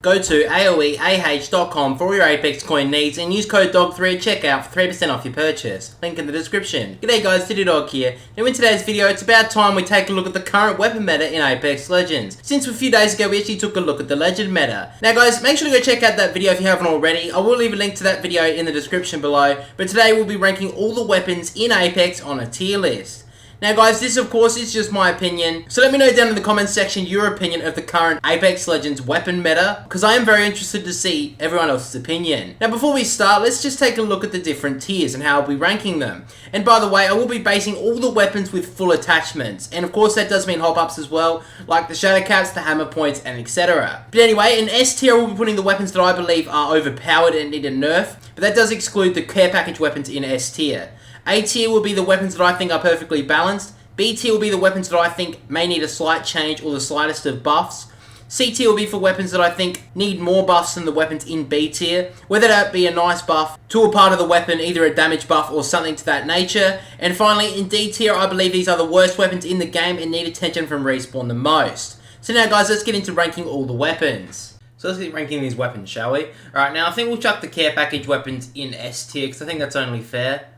Go to aoeah.com for all your Apex coin needs and use code DOG3 at checkout for 3% off your purchase. Link in the description. G'day guys, DYLIEDOG here. Now in today's video, it's about time we take a look at the current weapon meta in Apex Legends. Since a few days ago, we actually took a look at the Legend meta. Now guys, make sure to go check out that video if you haven't already. I will leave a link to that video in the description below. But today we'll be ranking all the weapons in Apex on a tier list. Now guys, this of course is just my opinion, so let me know down in the comments section your opinion of the current Apex Legends weapon meta, because I am very interested to see everyone else's opinion. Now before we start, let's just take a look at the different tiers and how I'll be ranking them. And by the way, I will be basing all the weapons with full attachments, and of course that does mean hop-ups as well, like the shadow caps, the hammer points, and etc. But anyway, in S tier I will be putting the weapons that I believe are overpowered and need a nerf, but that does exclude the care package weapons in S tier. A tier will be the weapons that I think are perfectly balanced. B tier will be the weapons that I think may need a slight change or the slightest of buffs. C tier will be for weapons that I think need more buffs than the weapons in B tier, whether that be a nice buff to a part of the weapon, either a damage buff or something to that nature. And finally, in D tier, I believe these are the worst weapons in the game and need attention from Respawn the most. So now guys, let's get into ranking all the weapons. So let's get ranking these weapons, shall we? Alright, now I think we'll chuck the care package weapons in S tier, because I think that's only fair.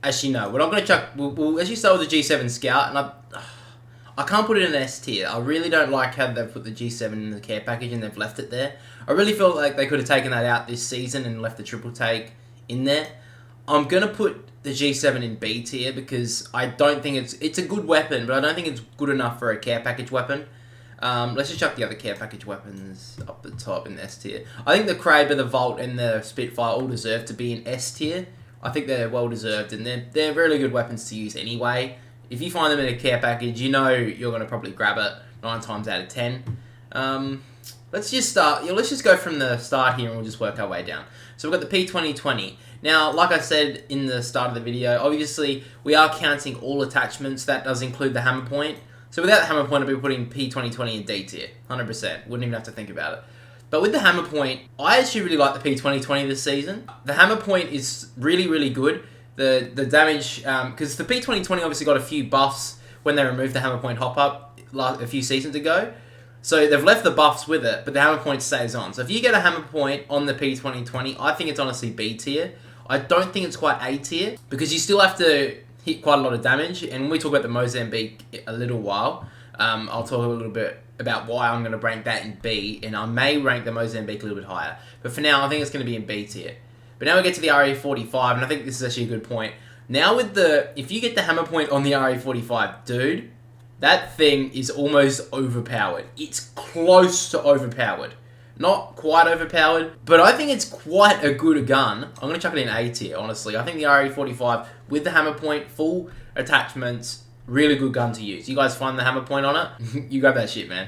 Actually, no, we're not going to chuck... We'll actually start with the G7 Scout, and I can't put it in S tier. I really don't like how they've put the G7 in the care package and they've left it there. I really feel like they could have taken that out this season and left the triple take in there. I'm going to put the G7 in B tier because I don't think it's a good weapon, but I don't think it's good enough for a care package weapon. Let's just chuck the other care package weapons up the top in S tier. I think the Kraber, the Volt, and the Spitfire all deserve to be in S tier. I think they're well deserved, and they're really good weapons to use anyway. If you find them in a care package, you know you're going to probably grab it 9 times out of 10. Let's just start. Let's just go from the start here, and we'll just work our way down. So we've got the P2020. Now, like I said in the start of the video, obviously we are counting all attachments. That does include the hammer point. So without the hammer point, I'd be putting P2020 in D tier, 100%. Wouldn't even have to think about it. But with the hammer point, I actually really like the P2020 this season. The hammer point is really, really good. The damage, because the P2020 obviously got a few buffs when they removed the hammer point hop-up a few seasons ago. So they've left the buffs with it, but the hammer point stays on. So if you get a hammer point on the P2020, I think it's honestly B tier. I don't think it's quite A tier, because you still have to hit quite a lot of damage. And when we talk about the Mozambique a little while, I'll talk a little bit about why I'm going to rank that in B, and I may rank the Mozambique a little bit higher. But for now, I think it's going to be in B tier. But now we get to the RE45, and I think this is actually a good point. Now with if you get the hammer point on the RE45, dude, that thing is almost overpowered. It's close to overpowered. Not quite overpowered, but I think it's quite a good gun. I'm going to chuck it in A tier, honestly. I think the RE45 with the hammer point, full attachments, really good gun to use. You guys find the hammer point on it? You grab that shit, man.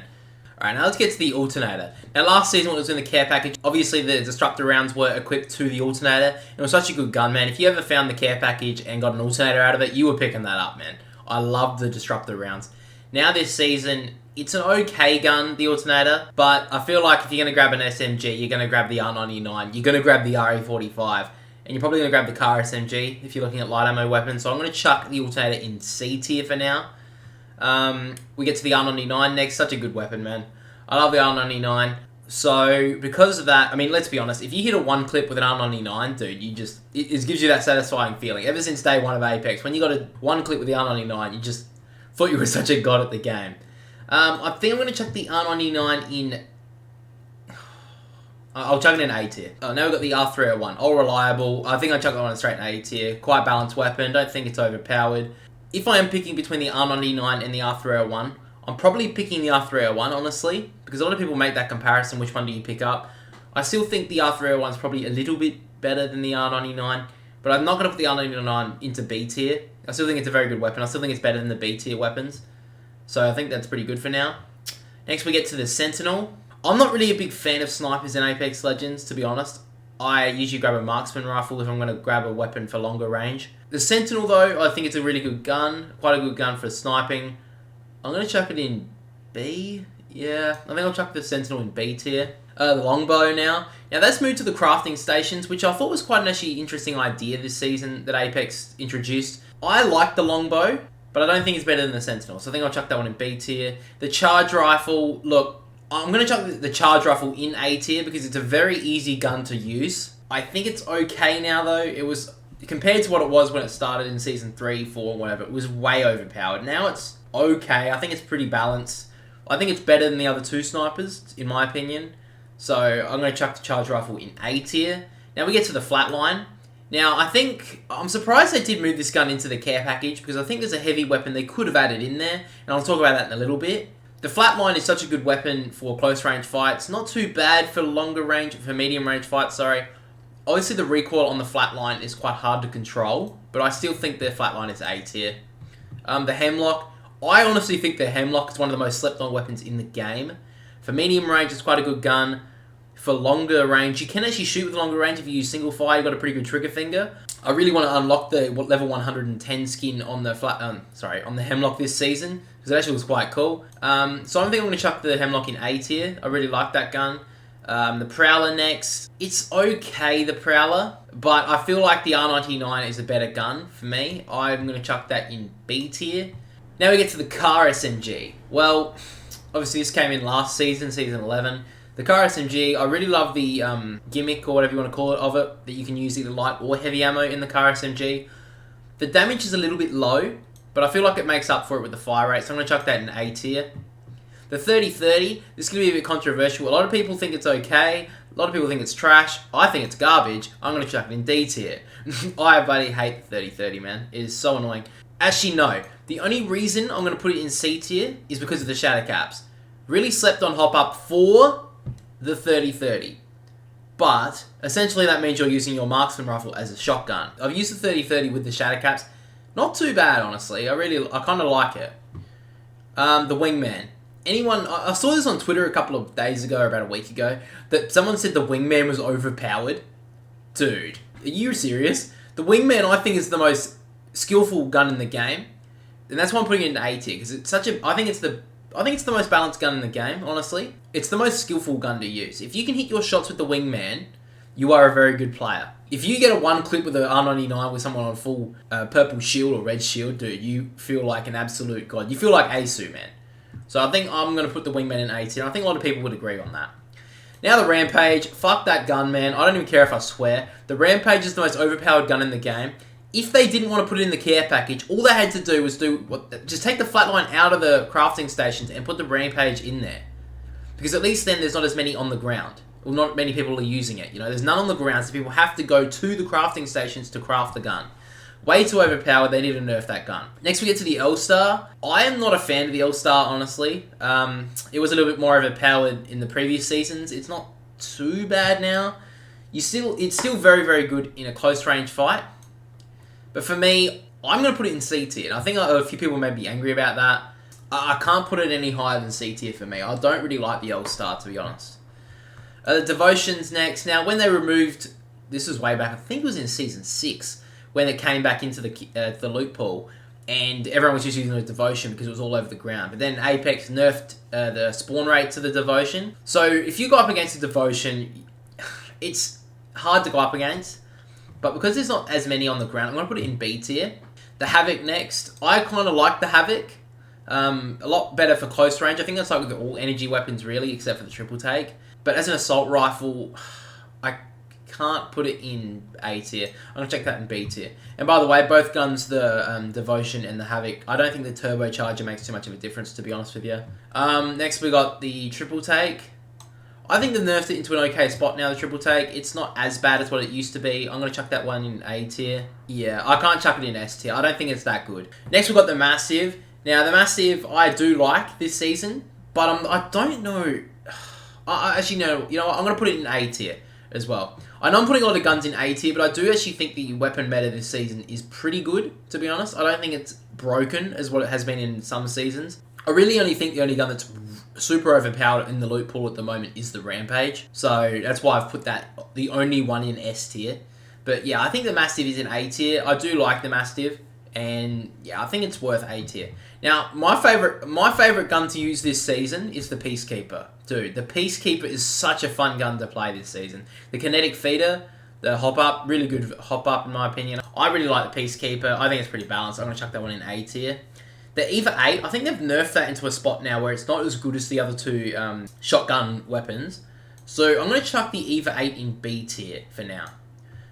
Alright, now let's get to the Alternator. Now last season when it was in the care package, obviously the Disruptor rounds were equipped to the Alternator. It was such a good gun, man. If you ever found the care package and got an Alternator out of it, you were picking that up, man. I love the Disruptor rounds. Now this season, it's an okay gun, the Alternator, but I feel like if you're going to grab an SMG, you're going to grab the R99, you're going to grab the RE45, and you're probably going to grab the car SMG if you're looking at light ammo weapons. So I'm going to chuck the Alternator in C tier for now. We get to the R99 next. Such a good weapon, man. I love the R99. So because of that, I mean, let's be honest. If you hit a one clip with an R99, dude, it gives you that satisfying feeling. Ever since day one of Apex, when you got a one clip with the R99, you just thought you were such a god at the game. I think I'm going to chuck the R99 in... I'll chuck it in A tier. Now we've got the R301. All reliable. I think I'll chuck that one straight in A tier. Quite balanced weapon. Don't think it's overpowered. If I am picking between the R99 and the R301, I'm probably picking the R301, honestly. Because a lot of people make that comparison. Which one do you pick up? I still think the R301 is probably a little bit better than the R99. But I'm not going to put the R99 into B tier. I still think it's a very good weapon. I still think it's better than the B tier weapons. So I think that's pretty good for now. Next we get to the Sentinel. I'm not really a big fan of snipers in Apex Legends, to be honest. I usually grab a marksman rifle if I'm going to grab a weapon for longer range. The Sentinel, though, I think it's a really good gun. Quite a good gun for sniping. I'm going to chuck it in B. Yeah, I think I'll chuck the Sentinel in B tier. The longbow now. Now that's moved to the crafting stations, which I thought was quite an actually interesting idea this season that Apex introduced. I like the longbow, but I don't think it's better than the Sentinel, so I think I'll chuck that one in B tier. The charge rifle, look, I'm going to chuck the Charge Rifle in A tier because it's a very easy gun to use. I think it's okay now though. It was, compared to what it was when it started in Season 3, 4, whatever, it was way overpowered. Now it's okay. I think it's pretty balanced. I think it's better than the other two snipers, in my opinion. So I'm going to chuck the Charge Rifle in A tier. Now we get to the Flatline. Now, I'm surprised they did move this gun into the care package because I think there's a heavy weapon they could have added in there, and I'll talk about that in a little bit. The Flatline is such a good weapon for close range fights. Not too bad for medium range fights, sorry. Obviously, the recoil on the Flatline is quite hard to control, but I still think the Flatline is A tier. The Hemlock, I honestly think the Hemlock is one of the most slept on weapons in the game. For medium range, it's quite a good gun. For longer range, you can actually shoot with longer range if you use single fire. You've got a pretty good trigger finger. I really want to unlock the level 110 skin on the on the Hemlock this season because it actually was quite cool. So I think I'm going to chuck the Hemlock in A tier. I really like that gun. The Prowler next. It's okay, the Prowler, but I feel like the R99 is a better gun for me. I'm going to chuck that in B tier. Now we get to the Car SMG. Well, obviously this came in last season, Season 11. The Car SMG, I really love the gimmick, or whatever you want to call it, of it, that you can use either light or heavy ammo in the Car SMG. The damage is a little bit low, but I feel like it makes up for it with the fire rate, so I'm going to chuck that in A tier. The 30-30, this is going to be a bit controversial. A lot of people think it's okay, a lot of people think it's trash. I think it's garbage. I'm going to chuck it in D tier. I bloody hate the 30-30, man. It is so annoying. Actually, no. The only reason I'm going to put it in C tier is because of the shatter caps. Really slept on hop up for the 30-30. But essentially that means you're using your marksman rifle as a shotgun. I've used the 30-30 with the shatter caps. Not too bad, honestly. I kind of like it. The Wingman. I saw this on Twitter a couple of days ago, or about a week ago, that someone said the Wingman was overpowered. Dude, are you serious? The Wingman, I think, is the most skillful gun in the game. And that's why I'm putting it in A tier, because it's such a... I think it's the most balanced gun in the game, honestly. It's the most skillful gun to use. If you can hit your shots with the Wingman, you are a very good player. If you get a one clip with an R99 with someone on full purple shield or red shield, dude, you feel like an absolute god. You feel like Asu, man. So I think I'm going to put the Wingman in A tier. I think a lot of people would agree on that. Now the Rampage. Fuck that gun, man. I don't even care if I swear. The Rampage is the most overpowered gun in the game. If they didn't want to put it in the care package, all they had to do was just take the Flatline out of the crafting stations and put the Rampage in there. Because at least then there's not as many on the ground. Well, not many people are using it. You know, there's none on the ground, so people have to go to the crafting stations to craft the gun. Way too overpowered. They need to nerf that gun. Next we get to the L-Star. I am not a fan of the L-Star, honestly. It was a little bit more overpowered in the previous seasons. It's not too bad now. It's still very, very good in a close range fight. But for me, I'm going to put it in C tier. I think a few people may be angry about that. I can't put it any higher than C tier for me. I don't really like the L-Star, to be honest. The Devotion's next. Now, when they removed... This was way back, I think it was in Season 6, when it came back into the loot pool, and everyone was just using the Devotion because it was all over the ground. But then Apex nerfed the spawn rate to the Devotion. So if you go up against the Devotion, it's hard to go up against. But because there's not as many on the ground, I'm going to put it in B tier. The Havoc next. I kind of like the Havoc. A lot better for close range. I think that's like with all energy weapons, really, except for the triple take. But as an assault rifle, I can't put it in A tier. I'm going to check that in B tier. And by the way, both guns, the Devotion and the Havoc, I don't think the turbocharger makes too much of a difference, to be honest with you. Next we got the triple take. I think they've nerfed it into an okay spot now, the triple take. It's not as bad as what it used to be. I'm going to chuck that one in A tier. Yeah, I can't chuck it in S tier. I don't think it's that good. Next we've got the Massive. Now, the Massive I do like this season, but I don't know... I actually know... You know what? I'm going to put it in A tier as well. I know I'm putting a lot of guns in A tier, but I do actually think the weapon meta this season is pretty good, to be honest. I don't think it's broken as what it has been in some seasons. I really only think the only gun that's super overpowered in the loot pool at the moment is the Rampage. So that's why I've put that, the only one in S tier. But yeah, I think the Mastiff is in A tier. I do like the Mastiff, and yeah, I think it's worth A tier. Now, my favorite gun to use this season is the Peacekeeper. Dude, the Peacekeeper is such a fun gun to play this season. The kinetic feeder, the hop up, really good hop up in my opinion. I really like the Peacekeeper. I think it's pretty balanced. I'm going to chuck that one in A tier. The EVA 8, I think they've nerfed that into a spot now where it's not as good as the other two shotgun weapons. So I'm going to chuck the EVA 8 in B tier for now.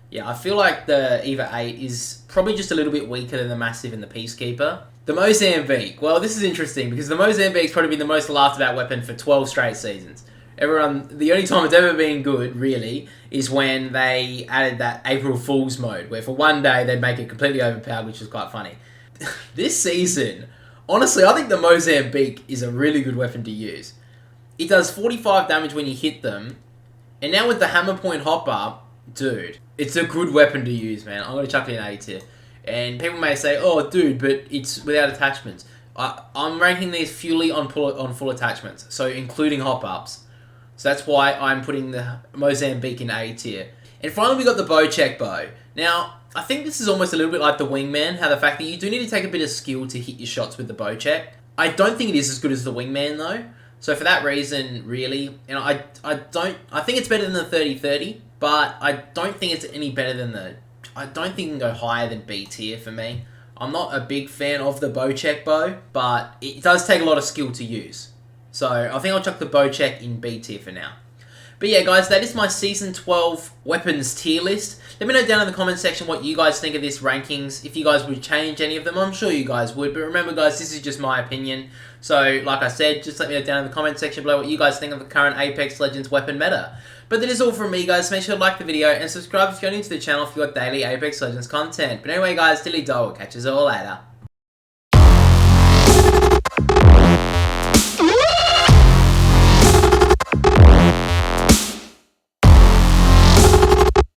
Yeah, I feel like the EVA 8 is probably just a little bit weaker than the Massive and the Peacekeeper. The Mozambique. Well, this is interesting because the Mozambique's probably been the most laughed about weapon for 12 straight seasons. The only time it's ever been good, really, is when they added that April Fool's mode, where for one day they'd make it completely overpowered, which was quite funny. This season, honestly, I think the Mozambique is a really good weapon to use. It does 45 damage when you hit them, and now with the hammer point hop-up, dude, it's a good weapon to use, man. I'm going to chuck it in A tier. And people may say, oh, dude, but it's without attachments. I'm ranking these purely on full attachments, so including hop-ups. So that's why I'm putting the Mozambique in A tier. And finally, we got the bow check bow. Now, I think this is almost a little bit like the Wingman, how the fact that you do need to take a bit of skill to hit your shots with the bow check. I don't think it is as good as the Wingman, though. So for that reason, really, I think it's better than the 30-30, but I don't think it's any better than I don't think it can go higher than B tier for me. I'm not a big fan of the bow check bow, but it does take a lot of skill to use. So I think I'll chuck the bow check in B tier for now. But yeah, guys, that is my Season 12 weapons tier list. Let me know down in the comment section what you guys think of this rankings. If you guys would change any of them, I'm sure you guys would. But remember, guys, this is just my opinion. So, like I said, just let me know down in the comment section below what you guys think of the current Apex Legends weapon meta. But that is all from me, guys. Make sure to like the video and subscribe if you're new to the channel if you got daily Apex Legends content. But anyway, guys, DYLIEDOG. Catch us all later.